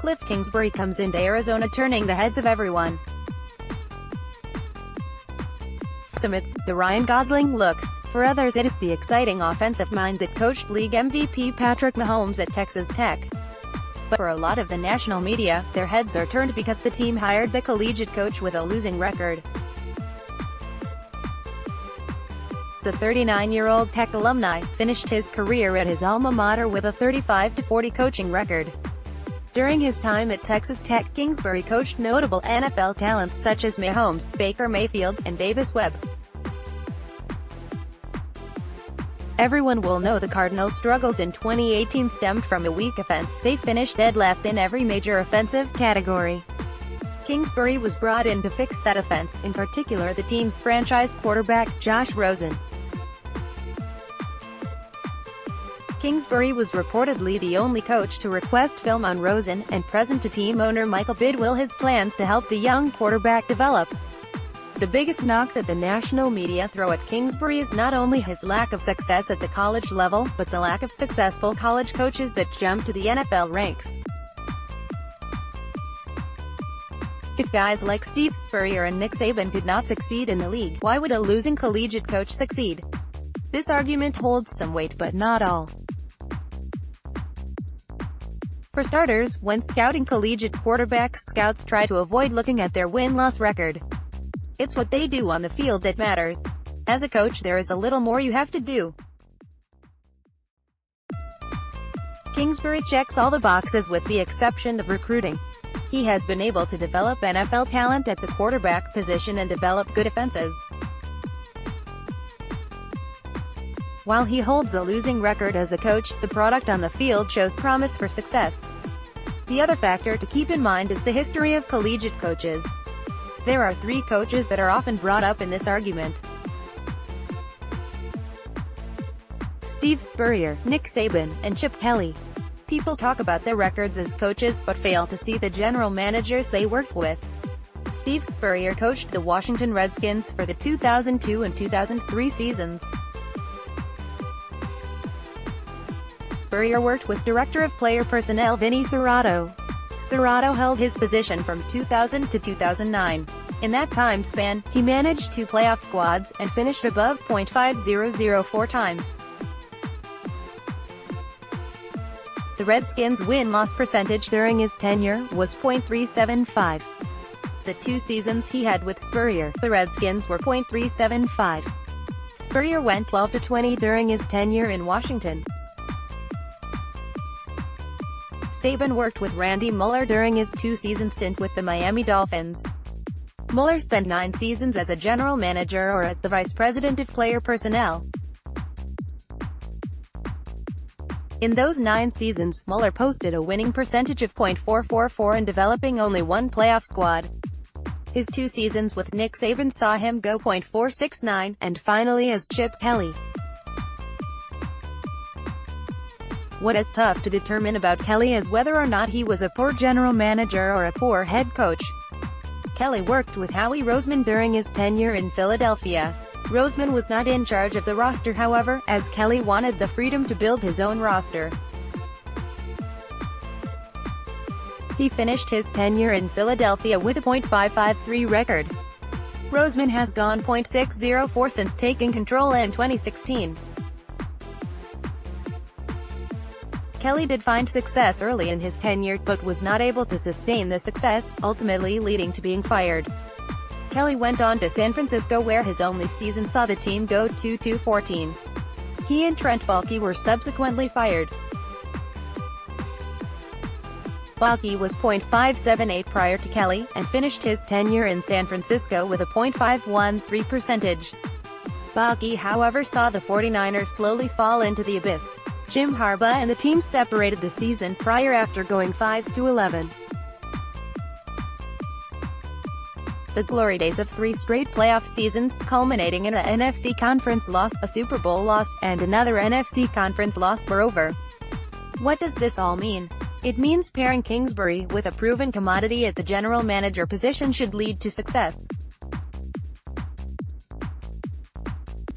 Kliff Kingsbury comes into Arizona turning the heads of everyone. For some it's the Ryan Gosling looks, for others it is the exciting offensive mind that coached league MVP Patrick Mahomes at Texas Tech. But for a lot of the national media, their heads are turned because the team hired the collegiate coach with a losing record. The 39-year-old Tech alumni finished his career at his alma mater with a 35-40 coaching record. During his time at Texas Tech, Kingsbury coached notable NFL talents such as Mahomes, Baker Mayfield, and Davis Webb. Everyone will know the Cardinals' struggles in 2018 stemmed from a weak offense. They finished dead last in every major offensive category. Kingsbury was brought in to fix that offense, in particular the team's franchise quarterback, Josh Rosen. Kingsbury was reportedly the only coach to request film on Rosen, and present to team owner Michael Bidwill his plans to help the young quarterback develop. The biggest knock that the national media throw at Kingsbury is not only his lack of success at the college level, but the lack of successful college coaches that jump to the NFL ranks. If guys like Steve Spurrier and Nick Saban could not succeed in the league, why would a losing collegiate coach succeed? This argument holds some weight but not all. For starters, when scouting collegiate quarterbacks, scouts try to avoid looking at their win-loss record. It's what they do on the field that matters. As a coach, there is a little more you have to do. Kingsbury checks all the boxes with the exception of recruiting. He has been able to develop NFL talent at the quarterback position and develop good offenses. While he holds a losing record as a coach, the product on the field shows promise for success. The other factor to keep in mind is the history of collegiate coaches. There are three coaches that are often brought up in this argument: Steve Spurrier, Nick Saban, and Chip Kelly. People talk about their records as coaches but fail to see the general managers they worked with. Steve Spurrier coached the Washington Redskins for the 2002 and 2003 seasons. Spurrier worked with Director of Player Personnel Vinny Cerrato. Cerrato held his position from 2000 to 2009. In that time span, he managed 2 playoff squads, and finished above .500 4 times. The Redskins' win-loss percentage during his tenure was .375. The 2 seasons he had with Spurrier, the Redskins were .375. Spurrier went 12-20 during his tenure in Washington. Saban worked with Randy Mueller during his 2-season stint with the Miami Dolphins. Mueller spent 9 seasons as a general manager or as the vice president of player personnel. In those 9 seasons, Mueller posted a winning percentage of .444 and developing only 1 playoff squad. His 2 seasons with Nick Saban saw him go .469, and finally as Chip Kelly. What is tough to determine about Kelly is whether or not he was a poor general manager or a poor head coach. Kelly worked with Howie Roseman during his tenure in Philadelphia. Roseman was not in charge of the roster however, as Kelly wanted the freedom to build his own roster. He finished his tenure in Philadelphia with a .553 record. Roseman has gone .604 since taking control in 2016. Kelly did find success early in his tenure, but was not able to sustain the success, ultimately leading to being fired. Kelly went on to San Francisco where his only season saw the team go 2-14. He and Trent Baalke were subsequently fired. Baalke was .578 prior to Kelly, and finished his tenure in San Francisco with a .513 percentage. Baalke however saw the 49ers slowly fall into the abyss. Jim Harbaugh and the team separated the season prior after going 5-11. The glory days of 3 straight playoff seasons, culminating in an NFC conference loss, a Super Bowl loss, and another NFC conference loss, were over. What does this all mean? It means pairing Kingsbury with a proven commodity at the general manager position should lead to success.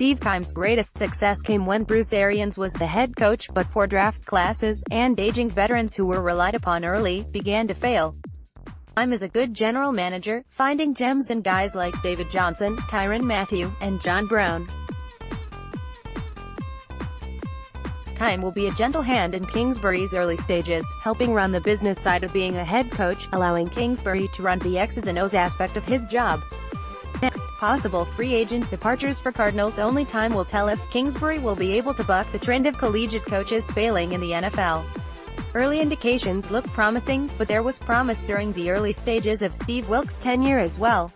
Steve Keim's greatest success came when Bruce Arians was the head coach, but poor draft classes, and aging veterans who were relied upon early, began to fail. Keim is a good general manager, finding gems in guys like David Johnson, Tyrann Mathieu, and John Brown. Keim will be a gentle hand in Kingsbury's early stages, helping run the business side of being a head coach, allowing Kingsbury to run the X's and O's aspect of his job. Next, possible free agent departures for Cardinals. Only time will tell if Kingsbury will be able to buck the trend of collegiate coaches failing in the NFL. Early indications look promising, but there was promise during the early stages of Steve Wilkes' tenure as well.